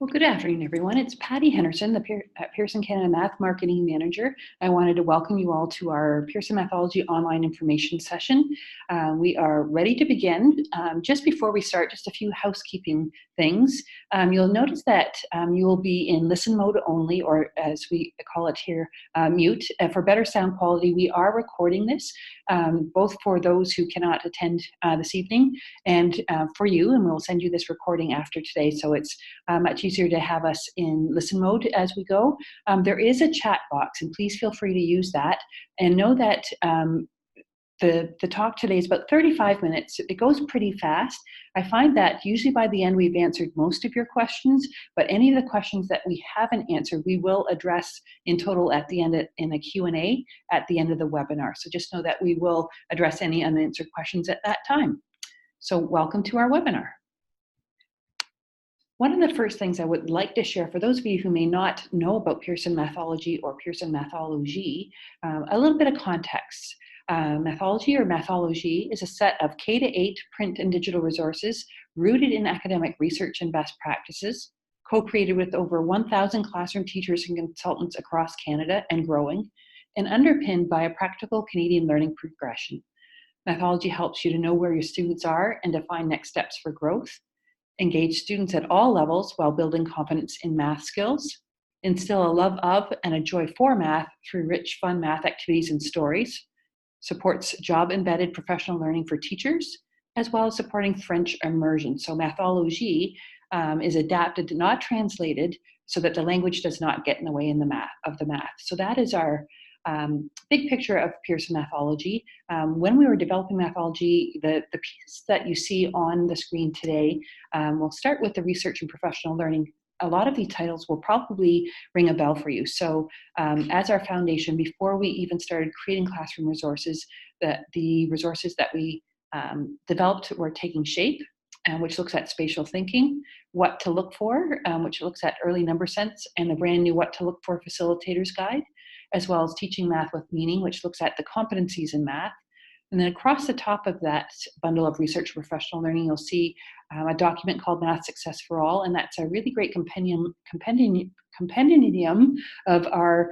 Well, good afternoon, everyone. It's Patty Henderson, the Pearson Canada Math Marketing Manager. I wanted to welcome you all to our Pearson Mathology online information session. We are ready to begin. Just before we start, just a few housekeeping things. You'll notice that you will be in listen mode only, or as we call it here, mute. For better sound quality, we are recording this, both for those who cannot attend this evening and for you, and we'll send you this recording after today, so it's much easier to have us in listen mode as we go. There is a chat box, and please feel free to use that. And know that the talk today is about 35 minutes. It goes pretty fast. I find that usually by the end we've answered most of your questions, but any of the questions that we haven't answered, we will address in total at the end in a Q&A at the end of the webinar. So just know that we will address any unanswered questions at that time. So welcome to our webinar. One of the first things I would like to share for those of you who may not know about Pearson Mathology or Pearson Mathology, a little bit of context. Mathology or Mathology is a set of K-8 print and digital resources rooted in academic research and best practices, co-created with over 1,000 classroom teachers and consultants across Canada and growing, and underpinned by a practical Canadian learning progression. Mathology helps you to know where your students are and define next steps for growth, engage students at all levels while building confidence in math skills, instill a love of and a joy for math through rich, fun math activities and stories, supports job-embedded professional learning for teachers, as well as supporting French immersion. So Mathology is adapted, not translated, so that the language does not get in the way in the math. So that is our big picture of Pearson Mathology. When we were developing Mathology, the piece that you see on the screen today, we'll start with the research and professional learning. A lot of these titles will probably ring a bell for you. So as our foundation, before we even started creating classroom resources, the resources that we developed were taking shape, which looks at spatial thinking, what to look for, which looks at early number sense, and a brand new what to look for facilitator's guide, as well as teaching math with meaning, which looks at the competencies in math. And then across the top of that bundle of research and professional learning, you'll see a document called Math Success for All, and that's a really great compendium of our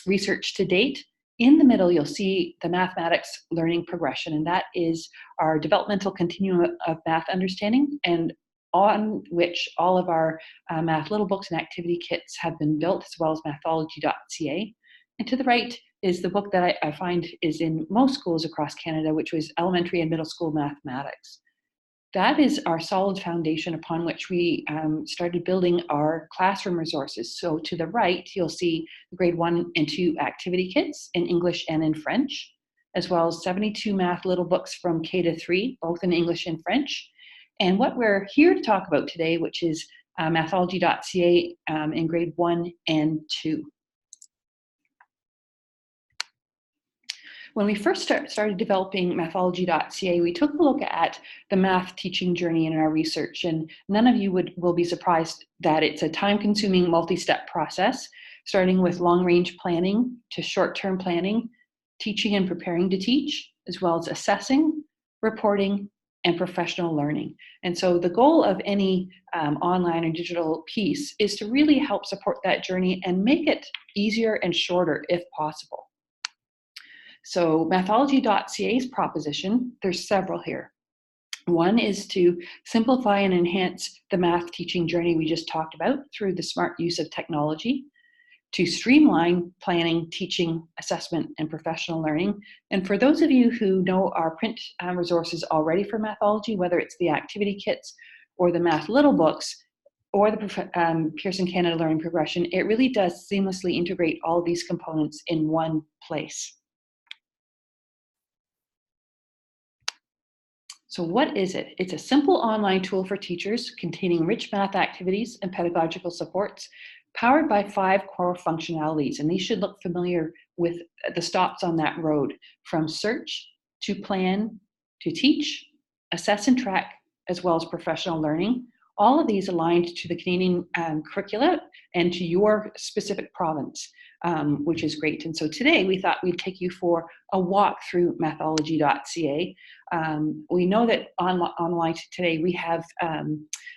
research to date. In the middle, you'll see the mathematics learning progression, and that is our developmental continuum of math understanding, and on which all of our math little books and activity kits have been built, as well as Mathology.ca. And to the right is the book that I find is in most schools across Canada, which was elementary and middle school mathematics. That is our solid foundation upon which we started building our classroom resources. So to the right, you'll see grade 1 and 2 activity kits in English and in French, as well as 72 math little books from K-3, both in English and French. And what we're here to talk about today, which is Mathology.ca in grade 1 and 2. When we first started developing Mathology.ca, we took a look at the math teaching journey in our research, and none of you will be surprised that it's a time-consuming multi-step process, starting with long-range planning to short-term planning, teaching and preparing to teach, as well as assessing, reporting, and professional learning. And so the goal of any online or digital piece is to really help support that journey and make it easier and shorter if possible. So Mathology.ca's proposition, there's several here. One is to simplify and enhance the math teaching journey we just talked about through the smart use of technology, to streamline planning, teaching, assessment, and professional learning. And for those of you who know our print resources already for Mathology, whether it's the activity kits or the math little books or the Pearson Canada Learning Progression, it really does seamlessly integrate all these components in one place. So what is it? It's a simple online tool for teachers containing rich math activities and pedagogical supports, powered by 5 core functionalities, and these should look familiar with the stops on that road, from search to plan to teach, assess and track, as well as professional learning. All of these aligned to the Canadian curricula and to your specific province, which is great. And so today we thought we'd take you for a walk through Mathology.ca. We know that online today we have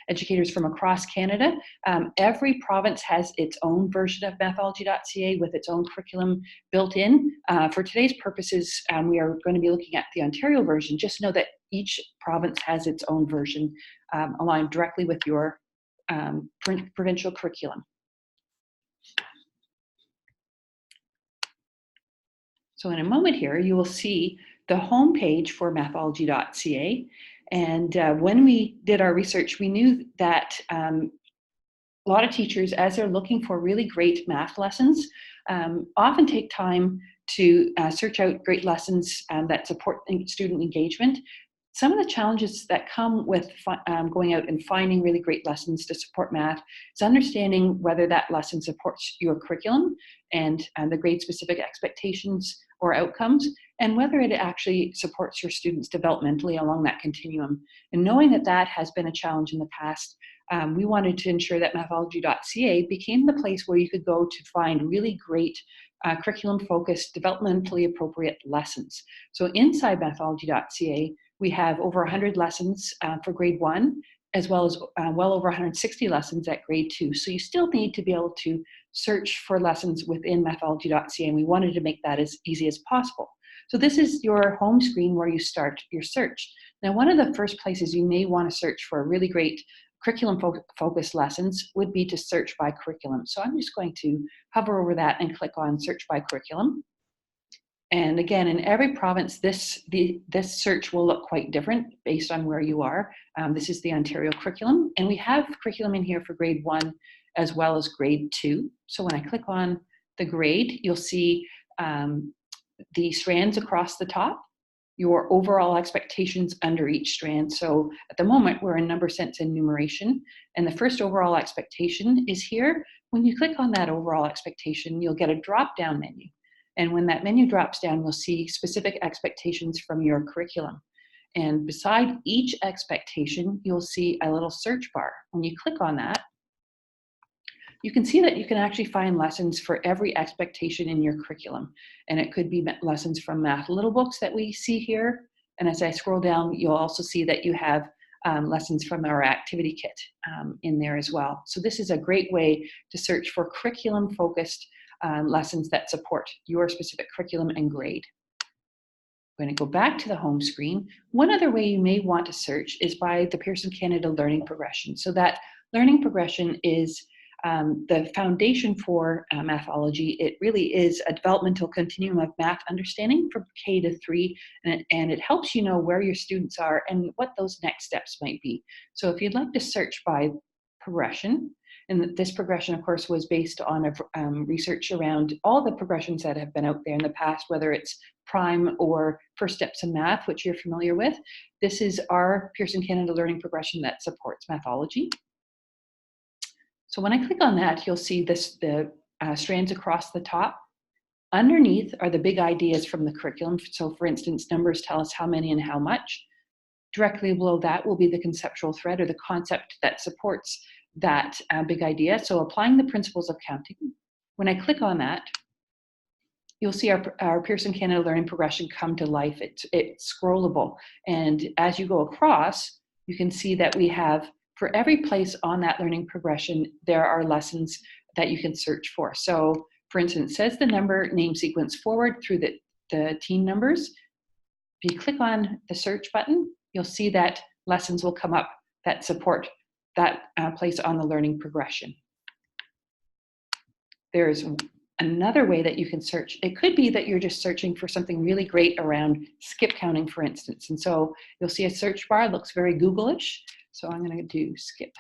educators from across Canada. Every province has its own version of Mathology.ca with its own curriculum built in. For today's purposes, we are going to be looking at the Ontario version. Just know that each province has its own version aligned directly with your provincial curriculum. So in a moment here, you will see the homepage for Mathology.ca. And when we did our research, we knew that a lot of teachers, as they're looking for really great math lessons, often take time to search out great lessons that support student engagement. Some of the challenges that come with going out and finding really great lessons to support math is understanding whether that lesson supports your curriculum and the grade-specific expectations or outcomes, and whether it actually supports your students developmentally along that continuum. And knowing that that has been a challenge in the past, we wanted to ensure that Mathology.ca became the place where you could go to find really great curriculum-focused, developmentally appropriate lessons. So inside Mathology.ca, we have over 100 lessons for grade 1, as well as well over 160 lessons at grade 2. So you still need to be able to search for lessons within Mathology.ca, and we wanted to make that as easy as possible. So this is your home screen where you start your search. Now, one of the first places you may want to search for really great curriculum-focused lessons would be to search by curriculum. So I'm just going to hover over that and click on search by curriculum. And again, in every province, this search will look quite different based on where you are. This is the Ontario curriculum, and we have curriculum in here for grade 1 as well as grade 2. So when I click on the grade, you'll see the strands across the top, your overall expectations under each strand. So at the moment, we're in number sense and numeration, and the first overall expectation is here. When you click on that overall expectation, you'll get a drop-down menu. And when that menu drops down, you'll see specific expectations from your curriculum. And beside each expectation, you'll see a little search bar. When you click on that, you can see that you can actually find lessons for every expectation in your curriculum. And it could be lessons from math little books that we see here. And as I scroll down, you'll also see that you have lessons from our activity kit in there as well. So this is a great way to search for curriculum-focused lessons that support your specific curriculum and grade. I'm going to go back to the home screen. One other way you may want to search is by the Pearson Canada Learning Progression. So that learning progression is the foundation for Mathology. It really is a developmental continuum of math understanding from K to 3, and it helps you know where your students are and what those next steps might be. So if you'd like to search by progression, and this progression, of course, was based on research around all the progressions that have been out there in the past, whether it's Prime or First Steps in Math, which you're familiar with. This is our Pearson Canada Learning Progression that supports Mathology. So when I click on that, you'll see the strands across the top. Underneath are the big ideas from the curriculum. So for instance, numbers tell us how many and how much. Directly below that will be the conceptual thread, or the concept that supports that big idea. So applying the principles of counting. When I click on that, you'll see our Pearson Canada Learning Progression come to life. It's scrollable. And as you go across, you can see that we have, for every place on that learning progression, there are lessons that you can search for. So for instance, says the number name sequence forward through the teen numbers. If you click on the search button, you'll see that lessons will come up that support that place on the learning progression. There's another way that you can search. It could be that you're just searching for something really great around skip counting, for instance. And so you'll see a search bar, looks very Google-ish. So I'm going to do skip.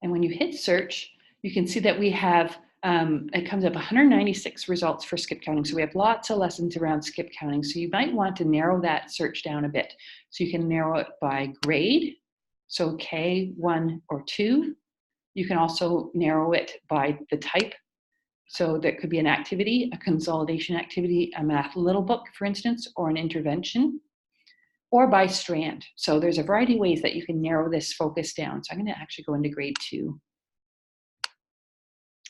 And when you hit search, you can see that we have, it comes up 196 results for skip counting. So we have lots of lessons around skip counting. So you might want to narrow that search down a bit. So you can narrow it by grade, so K, 1 or 2. You can also narrow it by the type. So that could be an activity, a consolidation activity, a math little book, for instance, or an intervention. or by strand. So there's a variety of ways that you can narrow this focus down. So I'm going to actually go into grade 2.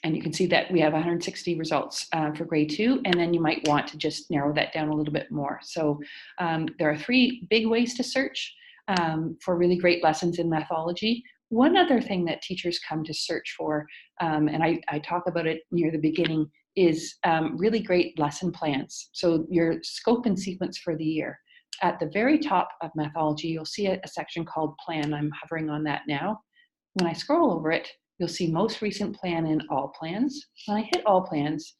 And you can see that we have 160 results for grade 2, and then you might want to just narrow that down a little bit more. So there are 3 big ways to search for really great lessons in Mathology. One other thing that teachers come to search for, and I talk about it near the beginning, is really great lesson plans. So your scope and sequence for the year. At the very top of Mathology, you'll see a section called Plan. I'm hovering on that now. When I scroll over it, you'll see most recent plan and all plans. When I hit all plans,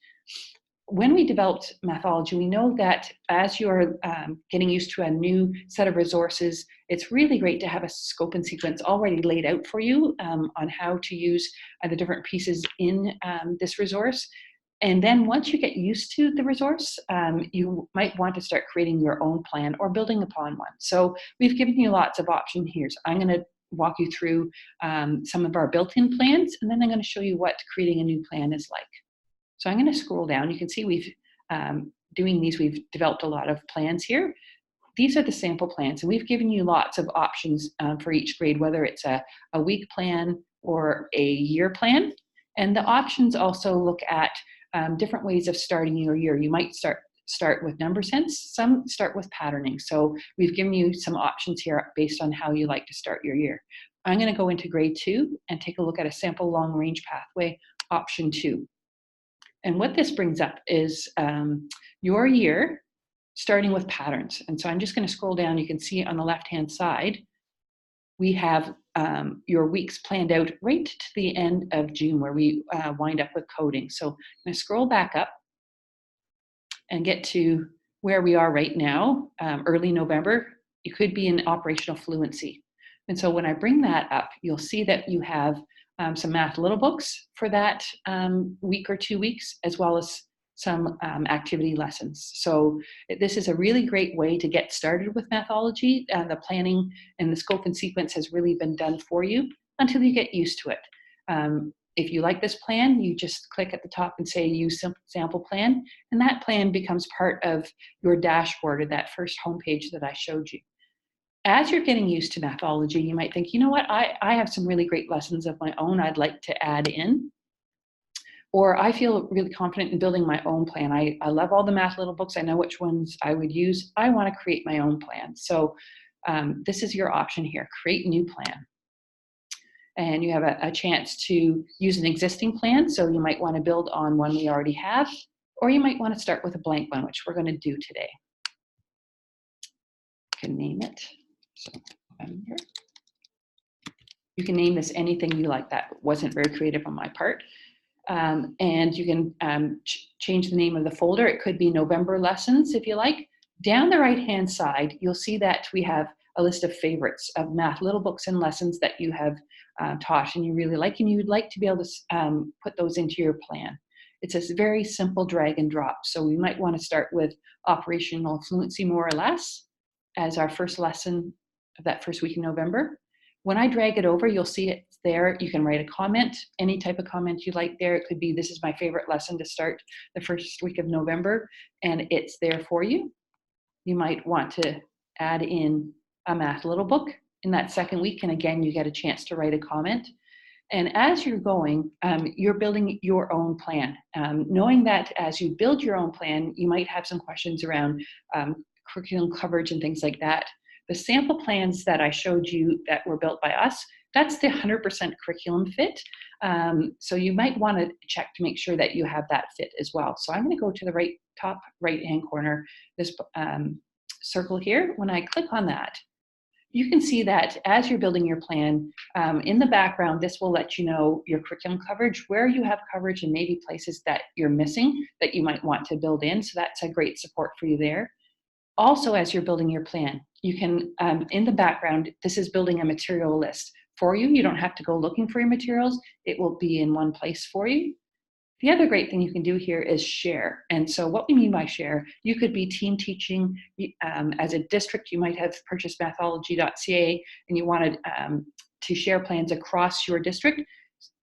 when we developed Mathology, we know that as you're getting used to a new set of resources, it's really great to have a scope and sequence already laid out for you on how to use the different pieces in this resource. And then once you get used to the resource, you might want to start creating your own plan or building upon one. So we've given you lots of options here. So I'm going to walk you through some of our built-in plans, and then I'm going to show you what creating a new plan is like. So I'm going to scroll down. You can see we've developed a lot of plans here. These are the sample plans, and we've given you lots of options for each grade, whether it's a week plan or a year plan. And the options also look at different ways of starting your year. You might start with number sense, some start with patterning. So we've given you some options here based on how you like to start your year. I'm going to go into grade 2 and take a look at a sample long range pathway, option 2. And what this brings up is your year starting with patterns. And so I'm just going to scroll down. You can see on the left-hand side, we have your weeks planned out right to the end of June, where we wind up with coding. So I'm going to scroll back up and get to where we are right now, early November. You could be in operational fluency. And so when I bring that up, you'll see that you have some math little books for that week or 2 weeks, as well as some activity lessons. So this is a really great way to get started with Mathology. The planning and the scope and sequence has really been done for you until you get used to it. If you like this plan, you just click at the top and say use sample plan, and that plan becomes part of your dashboard or that first homepage that I showed you. As you're getting used to Mathology, you might think, you know what, I have some really great lessons of my own I'd like to add in. Or I feel really confident in building my own plan. I love all the math little books. I know which ones I would use. I want to create my own plan. So this is your option here, create new plan. And you have a chance to use an existing plan. So you might want to build on one we already have, or you might want to start with a blank one, which we're going to do today. You can name it. So you can name this anything you like. That wasn't very creative on my part. And you can change the name of the folder. It could be November lessons if you like. Down the right-hand side, you'll see that we have a list of favorites of math little books and lessons that you have taught and you really like, and you would like to be able to put those into your plan. It's a very simple drag and drop. So we might want to start with operational fluency more or less as our first lesson of that first week in November. When I drag it over, you'll see it there. You can write a comment, any type of comment you like there. It could be, this is my favorite lesson to start the first week of November, and it's there for you. You might want to add in a math little book in that second week, and again, you get a chance to write a comment. And as you're going, you're building your own plan. Knowing that as you build your own plan, you might have some questions around curriculum coverage and things like that. The sample plans that I showed you that were built by us, that's the 100% curriculum fit. So you might want to check to make sure that you have that fit as well. So I'm going to go to the top right-hand corner, this circle here. When I click on that, you can see that as you're building your plan, in the background, this will let you know your curriculum coverage, where you have coverage, and maybe places that you're missing that you might want to build in. So that's a great support for you there. Also, as you're building your plan, you can, in the background, this is building a material list for you. You don't have to go looking for your materials. It will be in one place for you. The other great thing you can do here is share. And so what we mean by share, you could be team teaching. As a district, you might have purchased Mathology.ca and you wanted to share plans across your district.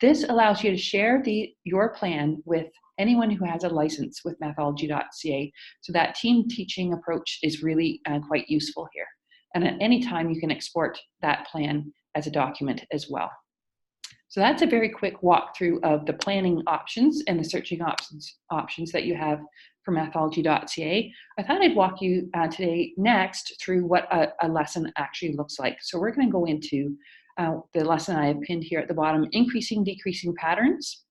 This allows you to share your plan with anyone who has a license with Mathology.ca. So that team teaching approach is really quite useful here. And at any time, you can export that plan as a document as well. So that's a very quick walkthrough of the planning options and the searching options that you have for Mathology.ca. I thought I'd walk you today next through what a lesson actually looks like. So we're going to go into the lesson I have pinned here at the bottom, increasing, decreasing patterns.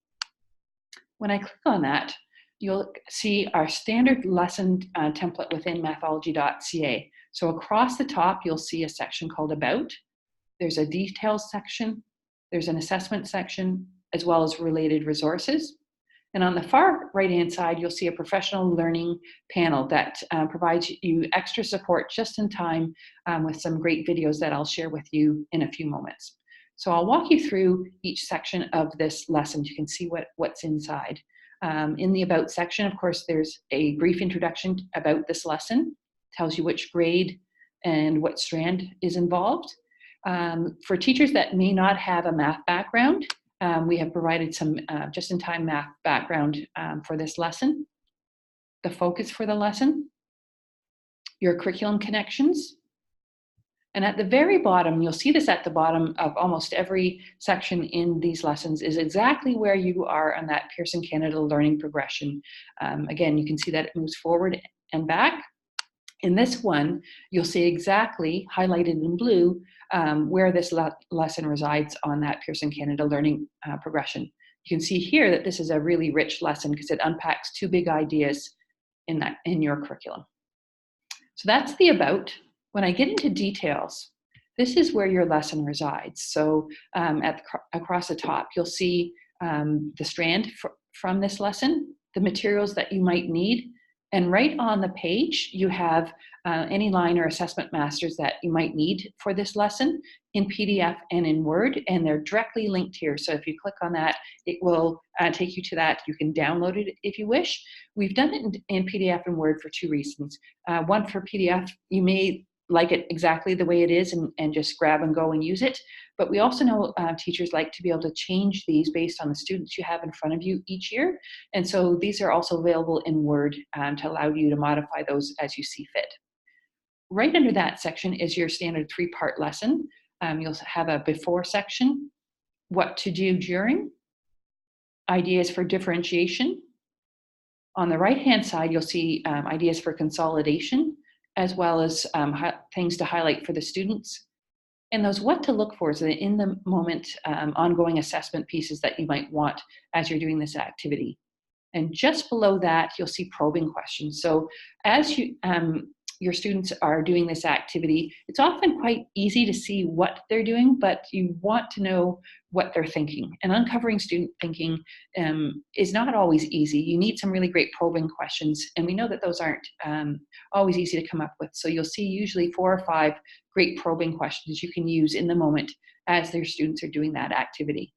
When I click on that, you'll see our standard lesson template within Mathology.ca. So across the top, you'll see a section called About. There's a Details section. There's an Assessment section, as well as related resources. And on the far right-hand side, you'll see a professional learning panel that provides you extra support just in time with some great videos that I'll share with you in a few moments. So I'll walk you through each section of this lesson. You can see what's inside. In the About section, of course, there's a brief introduction about this lesson, tells you which grade and what strand is involved. For teachers that may not have a math background, we have provided some just-in-time math background for this lesson, the focus for the lesson, your curriculum connections, and at the very bottom, you'll see this at the bottom of almost every section in these lessons, is exactly where you are on that Pearson Canada learning progression. Again, you can see that it moves forward and back. In this one, you'll see exactly, highlighted in blue, where this lesson resides on that Pearson Canada learning progression. You can see here that this is a really rich lesson because it unpacks two big ideas in your curriculum. So that's the About. When I get into details, this is where your lesson resides. So across the top, you'll see the strand from this lesson, the materials that you might need, and right on the page, you have any line or assessment masters that you might need for this lesson in PDF and in Word, and they're directly linked here. So if you click on that, it will take you to that. You can download it if you wish. We've done it in PDF and Word for two reasons. One, for PDF, you may like it exactly the way it is and just grab and go and use it. But we also know teachers like to be able to change these based on the students you have in front of you each year. And so these are also available in Word to allow you to modify those as you see fit. Right under that section is your standard three-part lesson. You'll have a before section, what to do during, ideas for differentiation. On the right-hand side, you'll see ideas for consolidation, as well as things to highlight for the students. And those what to look for is the in the moment ongoing assessment pieces that you might want as you're doing this activity. And just below that, you'll see probing questions. So as your students are doing this activity, it's often quite easy to see what they're doing, but you want to know what they're thinking. And uncovering student thinking is not always easy. You need some really great probing questions, and we know that those aren't always easy to come up with. So you'll see usually 4 or 5 great probing questions you can use in the moment as their students are doing that activity.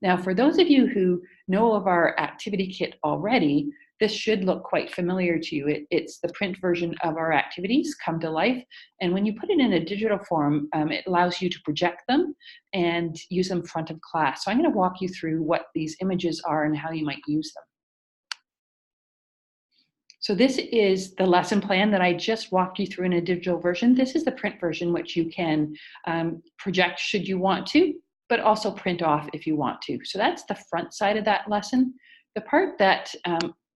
Now, for those of you who know of our activity kit already, this should look quite familiar to you. It's the print version of our activities come to life. And when you put it in a digital form, it allows you to project them and use them front of class. So I'm going to walk you through what these images are and how you might use them. So this is the lesson plan that I just walked you through in a digital version. This is the print version, which you can project should you want to, but also print off if you want to. So that's the front side of that lesson. The part that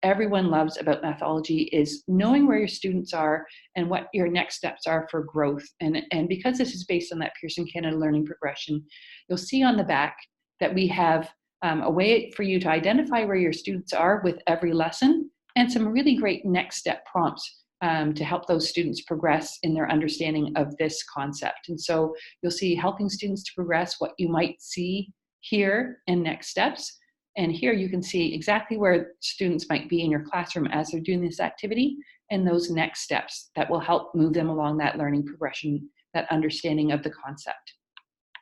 everyone loves about Mathology is knowing where your students are and what your next steps are for growth. And because this is based on that Pearson Canada learning progression, you'll see on the back that we have a way for you to identify where your students are with every lesson and some really great next step prompts to help those students progress in their understanding of this concept. And so you'll see helping students to progress, what you might see here in next steps. And here you can see exactly where students might be in your classroom as they're doing this activity and those next steps that will help move them along that learning progression, that understanding of the concept.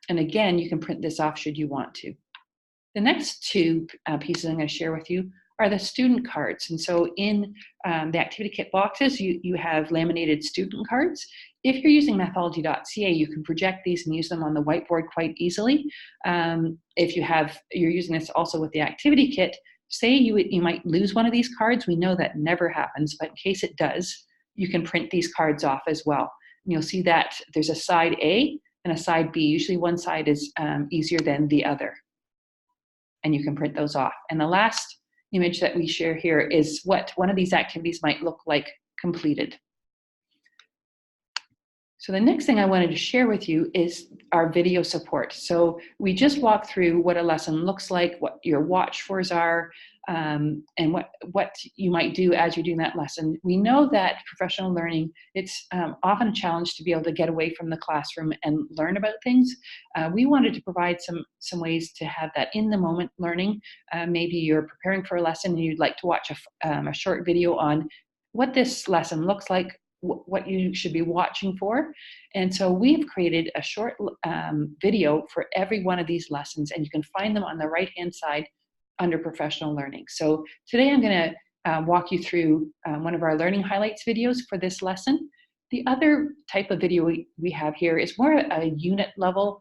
And again, you can print this off should you want to. The next two pieces I'm going to share with you are the student cards. And so in the activity kit boxes, you have laminated student cards. If you're using Mathology.ca, you can project these and use them on the whiteboard quite easily. If you're using this also with the activity kit, say you might lose one of these cards. We know that never happens, but in case it does, you can print these cards off as well. And you'll see that there's a side A and a side B. Usually one side is easier than the other. And you can print those off. And the last image that we share here is what one of these activities might look like completed. So the next thing I wanted to share with you is our video support. So we just walked through what a lesson looks like, what your watch fors are, and what you might do as you're doing that lesson. We know that professional learning, it's often a challenge to be able to get away from the classroom and learn about things. We wanted to provide some ways to have that in the moment learning. Maybe you're preparing for a lesson and you'd like to watch a short video on what this lesson looks like, what you should be watching for. And so we've created a short video for every one of these lessons, and you can find them on the right-hand side under professional learning. So today I'm going to walk you through one of our learning highlights videos for this lesson. The other type of video we have here is more a unit level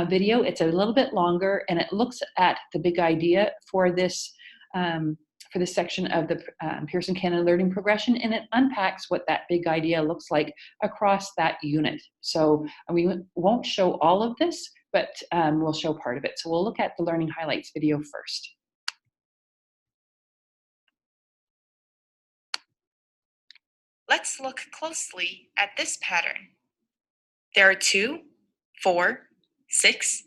video. It's a little bit longer, and it looks at the big idea for this section of the Pearson Canada Learning Progression, and it unpacks what that big idea looks like across that unit. So we won't show all of this, but we'll show part of it. So we'll look at the learning highlights video first. Let's look closely at this pattern. There are 2, 4, 6,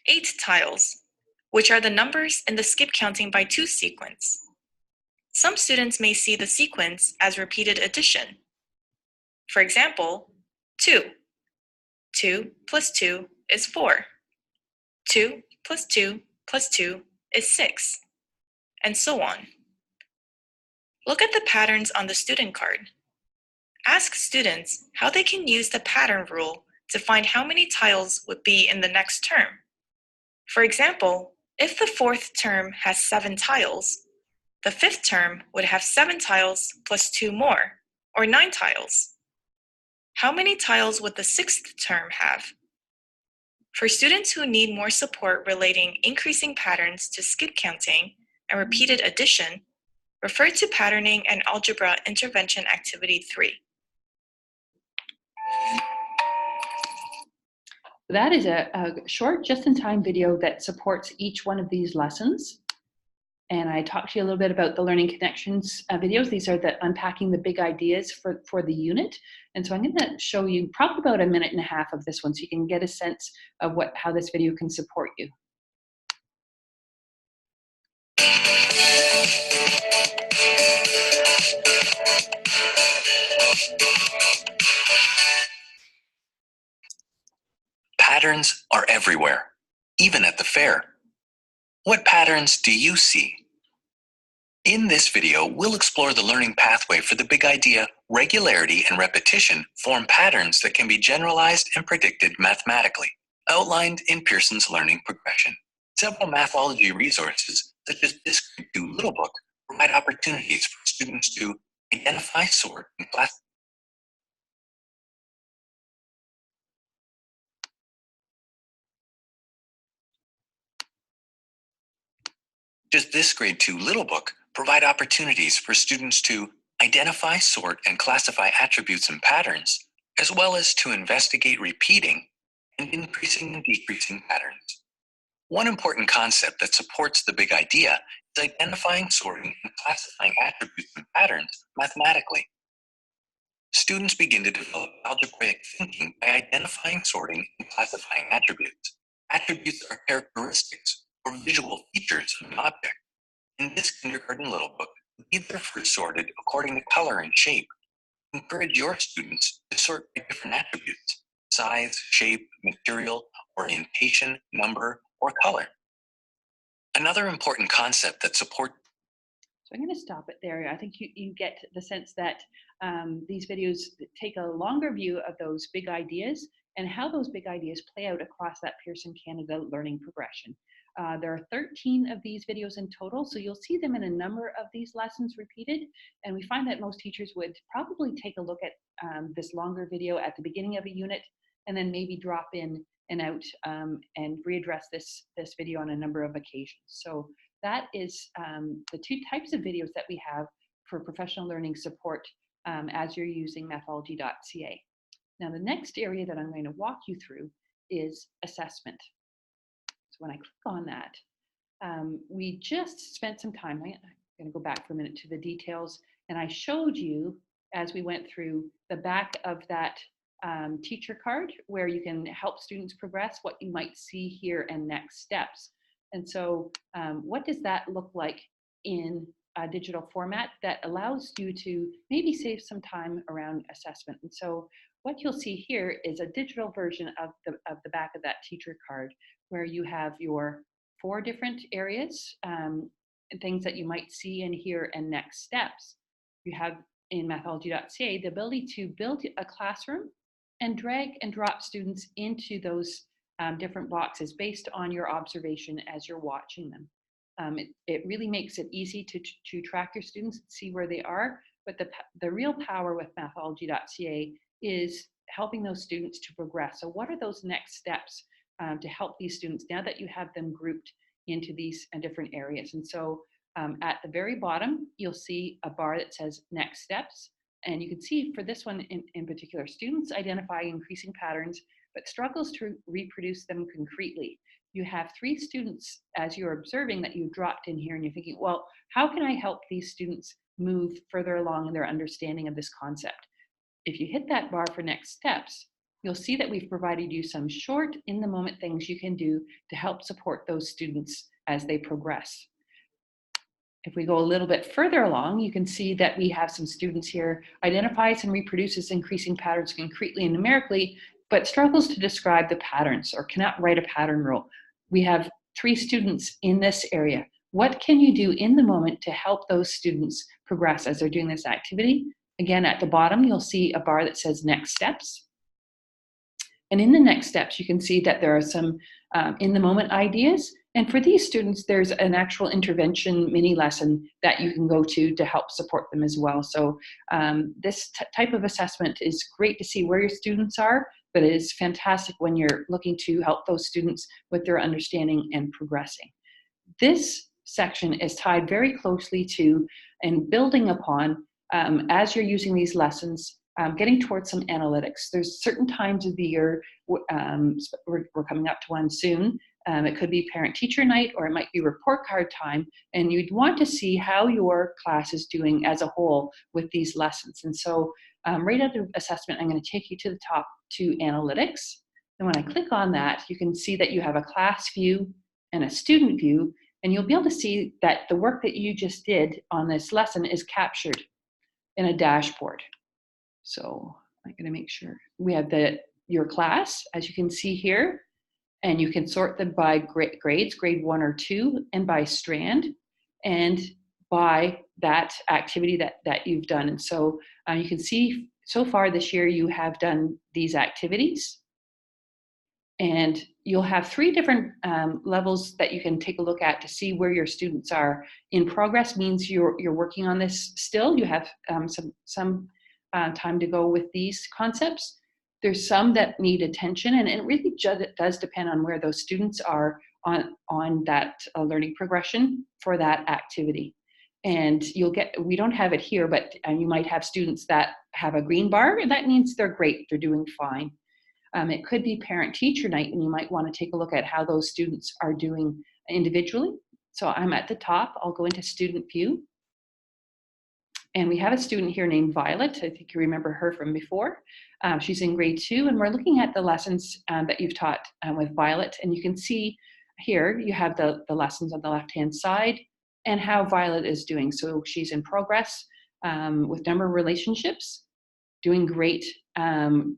8 tiles, which are the numbers in the skip counting by 2 sequence. Some students may see the sequence as repeated addition. For example, 2. 2 plus 2 is 4. 2 plus 2 plus 2 is 6, and so on. Look at the patterns on the student card. Ask students how they can use the pattern rule to find how many tiles would be in the next term. For example, if the 4th term has 7 tiles, the 5th term would have 7 tiles plus 2 more, or 9 tiles. How many tiles would the 6th term have? For students who need more support relating increasing patterns to skip counting and repeated addition, refer to Patterning and Algebra Intervention Activity 3. That is a short just-in-time video that supports each one of these lessons. And I talked to you a little bit about the Learning Connections videos. These are the unpacking the big ideas for the unit. And so I'm going to show you probably about a minute and a half of this one so you can get a sense of how this video can support you. Patterns are everywhere, even at the fair. What patterns do you see? In this video, we'll explore the learning pathway for the big idea. Regularity and repetition form patterns that can be generalized and predicted mathematically, outlined in Pearson's learning progression. Several Mathology resources, such as this Little Book, provide opportunities for students to identify, sort, and classify. Does this Grade 2 Little Book provide opportunities for students to identify, sort, and classify attributes and patterns, as well as to investigate repeating and increasing and decreasing patterns? One important concept that supports the big idea is identifying, sorting, and classifying attributes and patterns mathematically. Students begin to develop algebraic thinking by identifying, sorting, and classifying attributes. Attributes are characteristics or visual features of an object. In this kindergarten Little Book, these are first sorted according to color and shape. Encourage your students to sort by different attributes: size, shape, material, orientation, number, or color. Another important concept that supports. So I'm going to stop it there. I think you get the sense that these videos take a longer view of those big ideas and how those big ideas play out across that Pearson Canada learning progression. There are 13 of these videos in total, so you'll see them in a number of these lessons repeated, and we find that most teachers would probably take a look at this longer video at the beginning of a unit and then maybe drop in and out and readdress this video on a number of occasions. So that is the 2 types of videos that we have for professional learning support as you're using Mathology.ca. Now, the next area that I'm going to walk you through is assessment. So when I click on that, we just spent some time, I'm going to go back for a minute to the details, and I showed you as we went through the back of that teacher card where you can help students progress, what you might see here and next steps. And so what does that look like in a digital format that allows you to maybe save some time around assessment? And so what you'll see here is a digital version of the back of that teacher card where you have your 4 different areas and things that you might see and hear and next steps. You have in Mathology.ca the ability to build a classroom and drag and drop students into those different boxes based on your observation as you're watching them. It really makes it easy to track your students, see where they are, but the real power with Mathology.ca is helping those students to progress. So what are those next steps to help these students now that you have them grouped into these different areas? And so at the very bottom, you'll see a bar that says next steps. And you can see for this one in particular, students identify increasing patterns, but struggles to reproduce them concretely. You have 3 students as you're observing that you dropped in here and you're thinking, well, how can I help these students move further along in their understanding of this concept? If you hit that bar for next steps, you'll see that we've provided you some short, in-the-moment things you can do to help support those students as they progress. If we go a little bit further along, you can see that we have some students here, identifies and reproduces increasing patterns concretely and numerically, but struggles to describe the patterns or cannot write a pattern rule. We have 3 students in this area. What can you do in the moment to help those students progress as they're doing this activity? Again, at the bottom, you'll see a bar that says next steps. And in the next steps, you can see that there are some in-the-moment ideas. And for these students, there's an actual intervention mini lesson that you can go to help support them as well. So this type of assessment is great to see where your students are, but it is fantastic when you're looking to help those students with their understanding and progressing. This section is tied very closely to and building upon as you're using these lessons, getting towards some analytics. There's certain times of the year, we're coming up to one soon. It could be parent-teacher night, or it might be report card time, and you'd want to see how your class is doing as a whole with these lessons. And so right out of assessment, I'm going to take you to the top to analytics. And when I click on that, you can see that you have a class view and a student view, and you'll be able to see that the work that you just did on this lesson is captured in a dashboard. So I'm going to make sure we have your class, as you can see here, and you can sort them by grades, grade 1 or 2, and by strand, and by that activity that you've done. And so you can see so far this year you have done these activities, and you'll have 3 different levels that you can take a look at to see where your students are. In progress means you're working on this still. You have some time to go with these concepts. There's some that need attention, and it really does depend on where those students are on that learning progression for that activity. And we don't have it here, but you might have students that have a green bar, and that means they're great, they're doing fine. It could be parent-teacher night, and you might want to take a look at how those students are doing individually. So I'm at the top, I'll go into student view. And we have a student here named Violet. I think you remember her from before. She's in grade 2, and we're looking at the lessons that you've taught with Violet. And you can see here, you have the lessons on the left-hand side and how Violet is doing. So she's in progress with number relationships, doing great,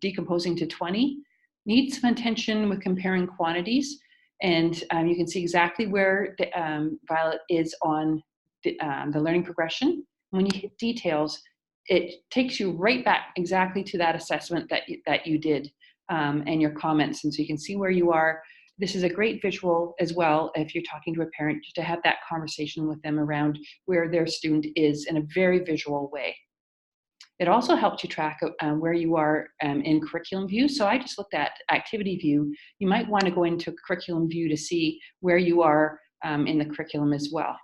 decomposing to 20, needs some attention with comparing quantities. And you can see exactly where Violet is on the learning progression. When you hit details, it takes you right back exactly to that assessment that you did and your comments. And so you can see where you are. This is a great visual as well if you're talking to a parent, to have that conversation with them around where their student is in a very visual way. It also helps you track where you are in curriculum view. So I just looked at activity view. You might want to go into curriculum view to see where you are in the curriculum as well.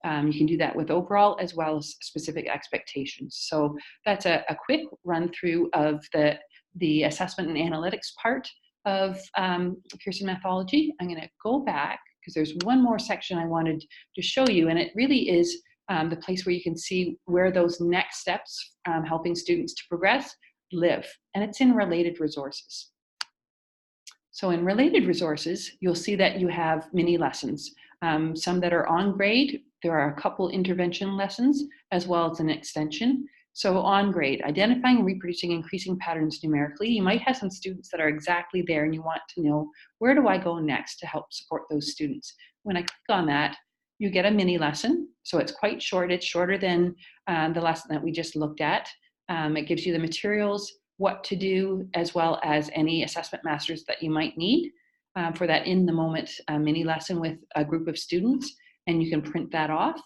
You can do that with overall as well as specific expectations. So that's a quick run through of the the assessment and analytics part of Pearson Mathology. I'm going to go back because there's one more section I wanted to show you, and it really is the place where you can see where those next steps helping students to progress live, and it's in related resources. So in related resources, you'll see that you have mini lessons, some that are on grade. There are a couple intervention lessons as well as an extension. So on grade, identifying and reproducing increasing patterns numerically. You might have some students that are exactly there and you want to know, where do I go next to help support those students? When I click on that, you get a mini lesson. So it's quite short. It's shorter than the lesson that we just looked at. It gives you the materials, what to do, as well as any assessment masters that you might need for that in the moment mini lesson with a group of students, and you can print that off.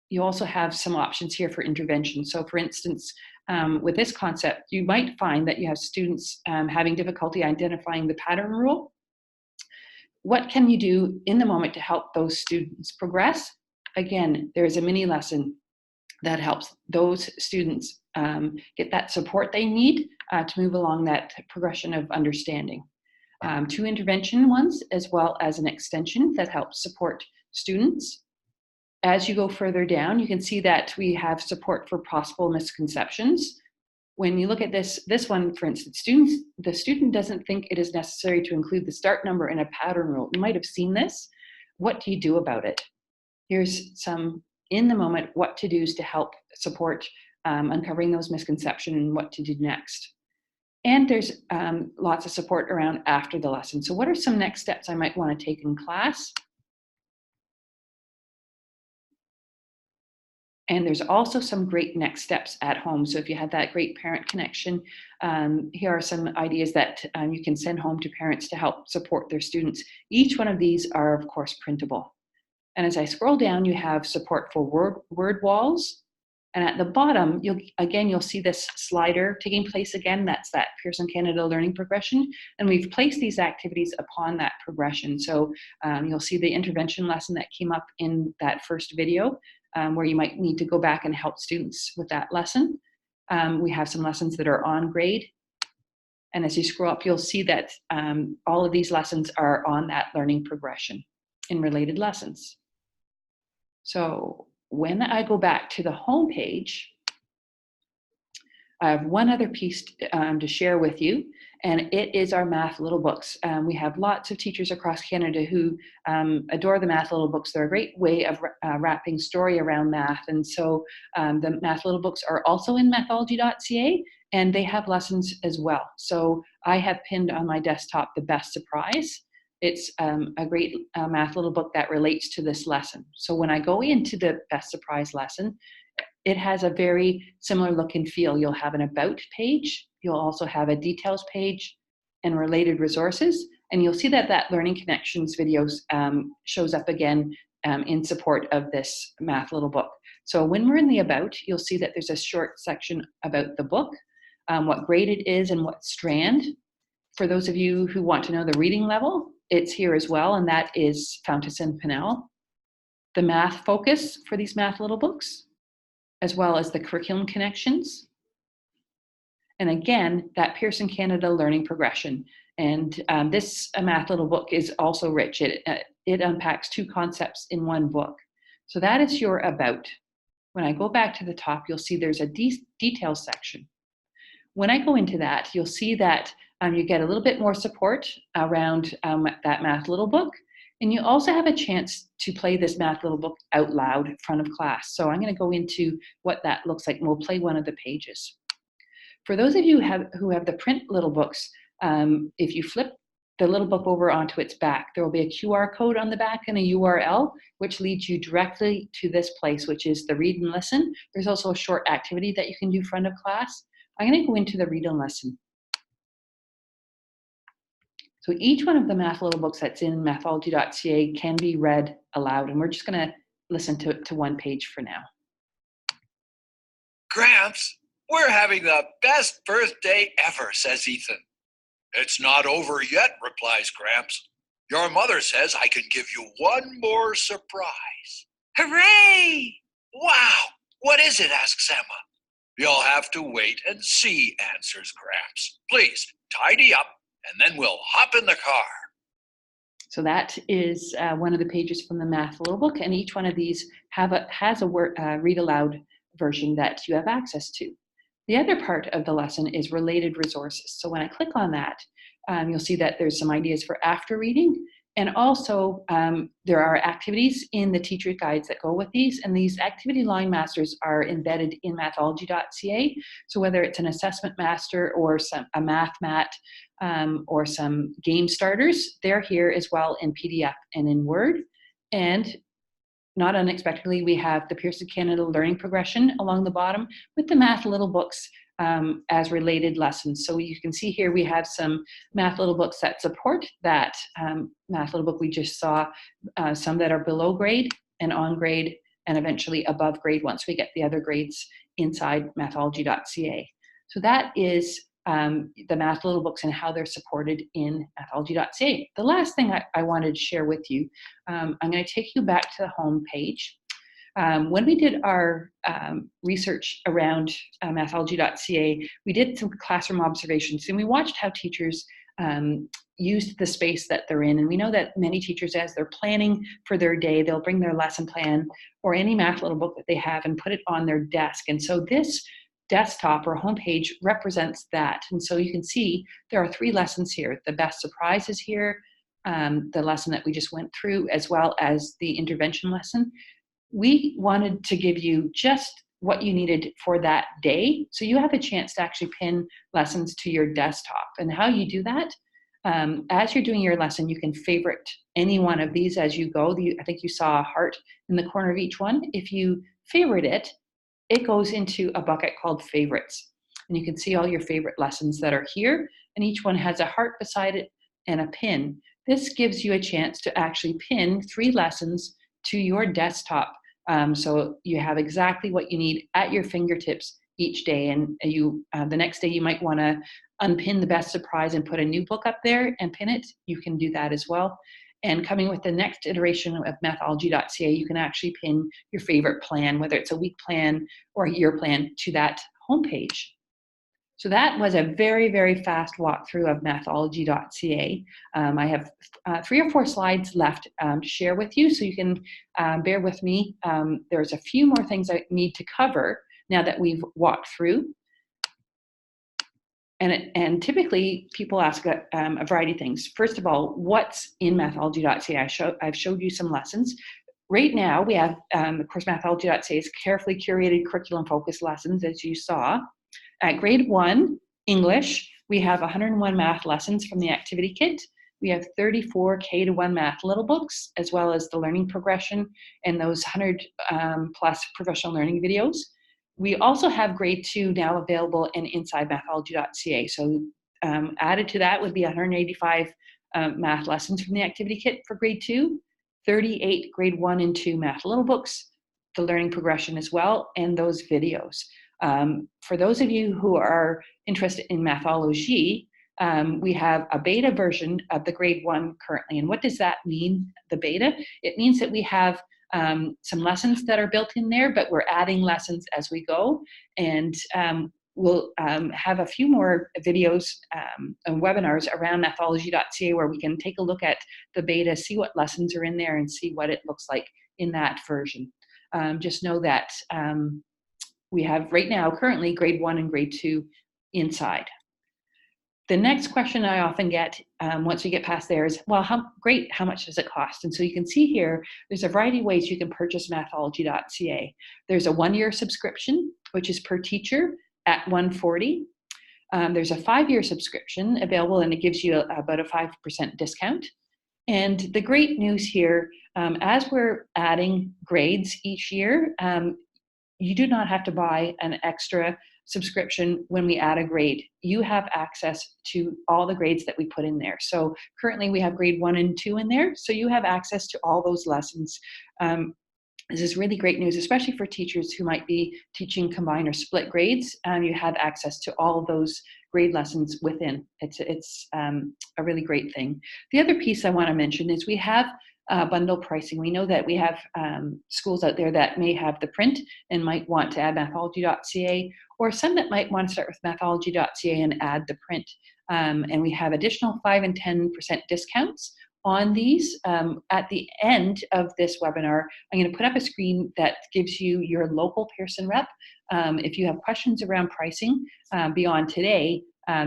You also have some options here for intervention. So for instance, with this concept, you might find that you have students having difficulty identifying the pattern rule. What can you do in the moment to help those students progress? Again, there's a mini lesson that helps those students get that support they need to move along that progression of understanding. 2 intervention ones, as well as an extension that helps support students. As you go further down, you can see that we have support for possible misconceptions. When you look at this one, for instance, the student doesn't think it is necessary to include the start number in a pattern rule. You might have seen this. What do you do about it? Here's some in the moment what to do's to help support uncovering those misconceptions and what to do next. And there's lots of support around after the lesson. So what are some next steps I might want to take in class? And there's also some great next steps at home. So if you have that great parent connection, here are some ideas that you can send home to parents to help support their students. Each one of these are, of course, printable. And as I scroll down, you have support for word walls. And at the bottom, you'll see this slider taking place again. That's that Pearson Canada Learning Progression. And we've placed these activities upon that progression. So you'll see the intervention lesson that came up in that first video, where you might need to go back and help students with that lesson. We have some lessons that are on grade. And as you scroll up, you'll see that all of these lessons are on that learning progression in related lessons. So when I go back to the home page, I have one other piece to share with you, and it is our Math Little Books. We have lots of teachers across Canada who adore the Math Little Books. They're a great way of wrapping story around math, and so the Math Little Books are also in Mathology.ca, and they have lessons as well. So I have pinned on my desktop The Best Surprise. It's a great math little book that relates to this lesson. So when I go into the Best Surprise lesson, it has a very similar look and feel. You'll have an about page. You'll also have a details page and related resources. And you'll see that that Learning Connections videos shows up again in support of this math little book. So when we're in the about, you'll see that there's a short section about the book, what grade it is and what strand. For those of you who want to know the reading level, it's here as well, and that is Fountas and Pinnell. The math focus for these math little books, as well as the curriculum connections. And again, that Pearson Canada Learning Progression. And this math little book is also rich. It unpacks 2 concepts in one book. So that is your about. When I go back to the top, you'll see there's a details section. When I go into that, you'll see that you get a little bit more support around that math little book. And you also have a chance to play this math little book out loud in front of class. So I'm going to go into what that looks like, and we'll play one of the pages. For those of you who have the print little books, if you flip the little book over onto its back, there will be a QR code on the back and a URL, which leads you directly to this place, which is the read and listen. There's also a short activity that you can do in front of class. I'm going to go into the read and listen. So each one of the math little books that's in Mathology.ca can be read aloud, and we're just going to listen to one page for now. Gramps, we're having the best birthday ever, says Ethan. It's not over yet, replies Gramps. Your mother says I can give you one more surprise. Hooray! Wow, what is it, asks Emma. You'll have to wait and see, answers Gramps. Please, tidy up, and then we'll hop in the car. So that is one of the pages from the Math Little Book, and each one of these has a read aloud version that you have access to. The other part of the lesson is related resources. So when I click on that, you'll see that there's some ideas for after reading, and also there are activities in the teacher guides that go with these, and these activity line masters are embedded in Mathology.ca. So whether it's an assessment master or a math mat or some game starters, they're here as well in PDF and in Word. And not unexpectedly, we have the Pearson Canada Learning Progression along the bottom with the Math Little Books as related lessons. So you can see here we have some Math Little Books that support that Math Little Book we just saw, some that are below grade and on grade and eventually above grade once we get the other grades inside Mathology.ca. So that is the Math Little Books and how they're supported in Mathology.ca. The last thing I wanted to share with you, I'm going to take you back to the home page. When we did our research around Mathology.ca, we did some classroom observations, and we watched how teachers used the space that they're in. And we know that many teachers, as they're planning for their day, they'll bring their lesson plan or any Math Little Book that they have and put it on their desk. And so this desktop or homepage represents that. And so you can see there are 3 lessons here. The best surprise is here, the lesson that we just went through, as well as the intervention lesson. We wanted to give you just what you needed for that day, so you have a chance to actually pin lessons to your desktop. And how you do that, as you're doing your lesson, you can favorite any one of these as you go. I think you saw a heart in the corner of each one. If you favorite it, it goes into a bucket called favorites. And you can see all your favorite lessons that are here, and each one has a heart beside it and a pin. This gives you a chance to actually pin 3 lessons to your desktop. So you have exactly what you need at your fingertips each day. And the next day you might want to unpin the best surprise and put a new book up there and pin it. You can do that as well. And coming with the next iteration of Mathology.ca, you can actually pin your favorite plan, whether it's a week plan or a year plan, to that homepage. So that was a very, very fast walkthrough of Mathology.ca. I have 3 or 4 slides left to share with you, so you can bear with me. There's a few more things I need to cover now that we've walked through. And typically, people ask a variety of things. First of all, what's in Mathology.ca? I've showed you some lessons. Right now, we have, of course, Mathology.ca's carefully curated curriculum-focused lessons, as you saw. At grade 1, English, we have 101 math lessons from the activity kit. We have 34 K-1 Math Little Books, as well as the learning progression and those 100 plus professional learning videos. We also have grade 2 now available and inside Mathology.ca. So added to that would be 185 math lessons from the activity kit for grade 2, 38 grade 1 and 2 Math Little Books, the learning progression as well, and those videos. For those of you who are interested in Mathology, we have a beta version of the grade 1 currently. And what does that mean, the beta? It means that we have some lessons that are built in there, but we're adding lessons as we go. And we'll have a few more videos and webinars around Mathology.ca where we can take a look at the beta, see what lessons are in there, and see what it looks like in that version. Just know that we have right now currently grade 1 and grade 2 inside. The next question I often get once we get past there is, well, how much does it cost? And so you can see here, there's a variety of ways you can purchase Mathology.ca. There's a 1-year subscription, which is per teacher at $140. There's a 5-year subscription available, and it gives you about a 5% discount. And the great news here, as we're adding grades each year, you do not have to buy an extra subscription when we add a grade. You have access to all the grades that we put in there. So currently we have grade 1 and 2 in there, so you have access to all those lessons. This is really great news, especially for teachers who might be teaching combined or split grades. You have access to all of those grade lessons within. It's a really great thing. The other piece I want to mention is we have bundle pricing. We know that we have schools out there that may have the print and might want to add Mathology.ca, or some that might want to start with Mathology.ca and add the print. And we have additional 5 and 10% discounts on these. At the end of this webinar, I'm going to put up a screen that gives you your local Pearson rep. If you have questions around pricing beyond today,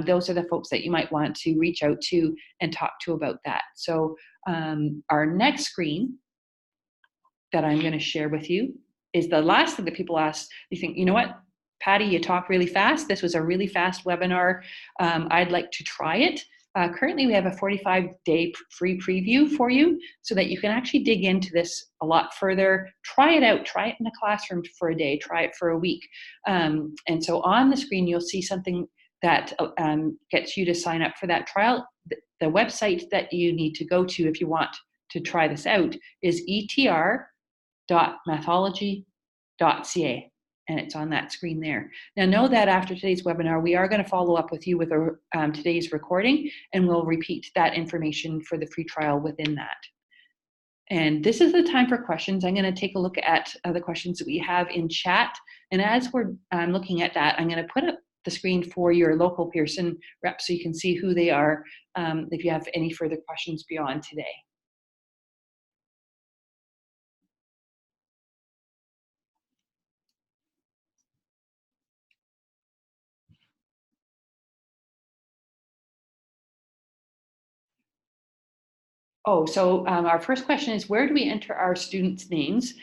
those are the folks that you might want to reach out to and talk to about that. So our next screen that I'm going to share with you is the last thing that people ask. You think, you know what, Patty, you talk really fast. This was a really fast webinar. I'd like to try it. Currently, we have a 45-day free preview for you so that you can actually dig into this a lot further. Try it out. Try it in a classroom for a day. Try it for a week. And so on the screen, you'll see something that gets you to sign up for that trial. The website that you need to go to if you want to try this out is etr.mathology.ca. And it's on that screen there. Now know that after today's webinar, we are going to follow up with you with today's recording, and we'll repeat that information for the free trial within that. And this is the time for questions. I'm going to take a look at the questions that we have in chat. And as we're looking at that, I'm going to put up the screen for your local Pearson rep so you can see who they are if you have any further questions beyond today. Oh, so our first question is, where do we enter our students' names?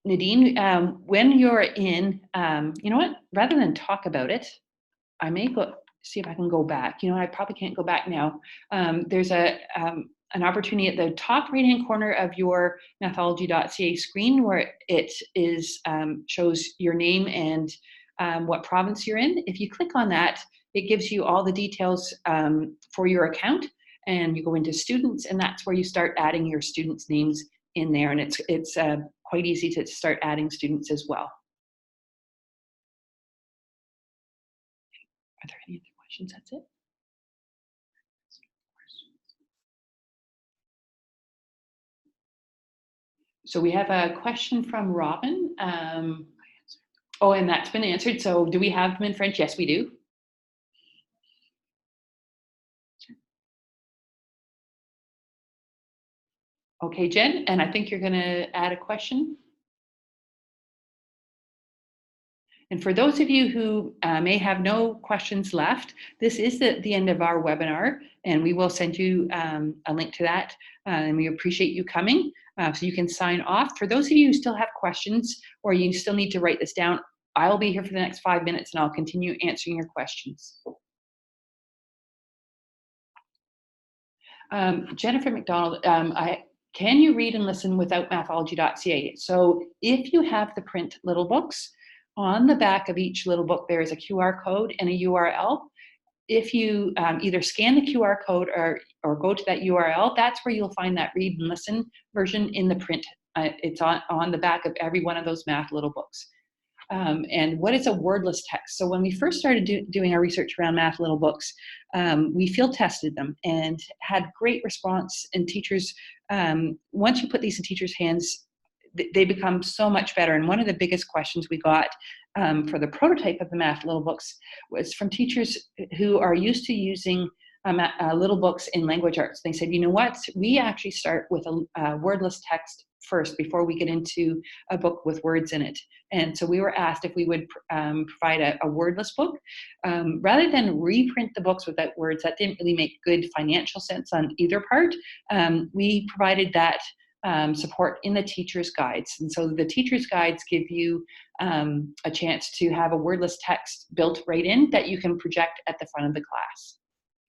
Nadine, when you're in, you know what, rather than talk about it, I may go see if I can go back. You know, I probably can't go back now. There's an opportunity at the top right-hand corner of your Mathology.ca screen where it is shows your name and what province you're in. If you click on that, it gives you all the details for your account, and you go into students, and that's where you start adding your students' names in there, and it's quite easy to start adding students as well. Are there any other questions? That's it. So we have a question from Robin. Oh, and that's been answered. So do we have them in French? Yes, we do. Okay, Jen, and I think you're going to add a question. And for those of you who may have no questions left, this is the end of our webinar, and we will send you a link to that, and we appreciate you coming. So you can sign off. For those of you who still have questions or you still need to write this down, I'll be here for the next 5 minutes and I'll continue answering your questions. Jennifer McDonald, can you read and listen without Mathology.ca? So if you have the print little books, on the back of each little book, there is a QR code and a URL. If you either scan the QR code or go to that URL, that's where you'll find that read and listen version in the print. It's on the back of every one of those math little books. And what is a wordless text? So when we first started doing our research around math little books, we field tested them and had great response. And teachers, once you put these in teachers' hands, they become so much better. And one of the biggest questions we got for the prototype of the math little books was from teachers who are used to using little books in language arts. They said, you know what, we actually start with a wordless text first before we get into a book with words in it. And so we were asked if we would provide a wordless book. Rather than reprint the books without words, that didn't really make good financial sense on either part. We provided that support in the teacher's guides. And so the teacher's guides give you a chance to have a wordless text built right in that you can project at the front of the class.